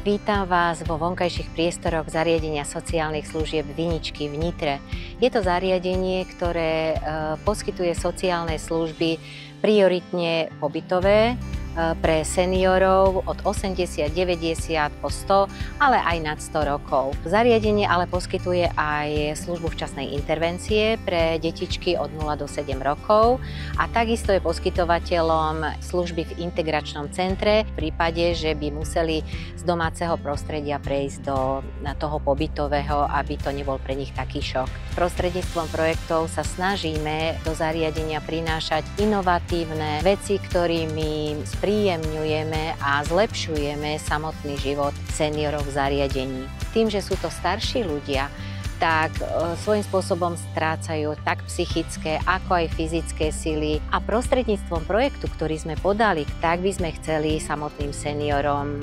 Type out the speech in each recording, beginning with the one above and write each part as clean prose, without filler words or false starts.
Vítam vás vo vonkajších priestoroch zariadenia sociálnych služieb Viničky v Nitre. Je to zariadenie, ktoré poskytuje sociálne služby prioritne pobytové pre seniorov od 80, 90 po 100, ale aj nad 100 rokov. Zariadenie ale poskytuje aj službu včasnej intervencie pre detičky od 0 do 7 rokov a takisto je poskytovateľom služby v integračnom centre v prípade, že by museli z domáceho prostredia prejsť do toho pobytového, aby to nebol pre nich taký šok. Prostredníctvom projektov sa snažíme do zariadenia prinášať inovatívne veci, ktorými spríjemňujeme a zlepšujeme samotný život seniorov v zariadení. Tým, že sú to starší ľudia, tak svojím spôsobom strácajú tak psychické, ako aj fyzické sily. A prostredníctvom projektu, ktorý sme podali, tak by sme chceli samotným seniorom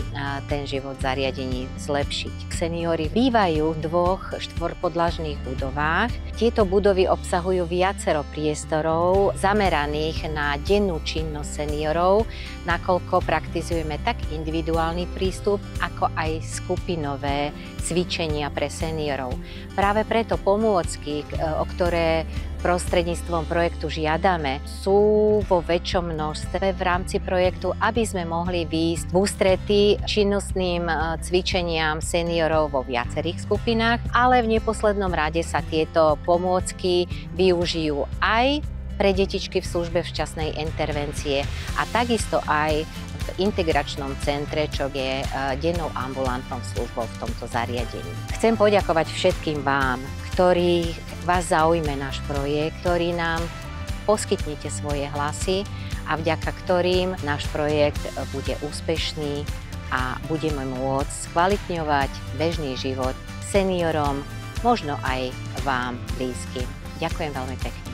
ten život v zariadení zlepšiť. Seniori bývajú v 2 štvorpodlažných budovách. Tieto budovy obsahujú viacero priestorov zameraných na dennú činnosť seniorov, nakoľko praktizujeme tak individuálny prístup, ako aj skupinové cvičenia pre seniorov. Práve preto pomôcky, o ktoré prostredníctvom projektu žiadame, sú vo väčšom množstve v rámci projektu, aby sme mohli výjsť v ústrety činnostným cvičeniam seniorov vo viacerých skupinách, ale v neposlednom rade sa tieto pomôcky využijú aj pre detičky v službe včasnej intervencie a takisto aj v integračnom centre, čo je dennou ambulantnou službou v tomto zariadení. Chcem poďakovať všetkým vám, ktorí vás zaujme náš projekt, ktorí nám poskytnete svoje hlasy a vďaka ktorým náš projekt bude úspešný a budeme môcť skvalitňovať bežný život seniorom, možno aj vám blízkym. Ďakujem veľmi pekne.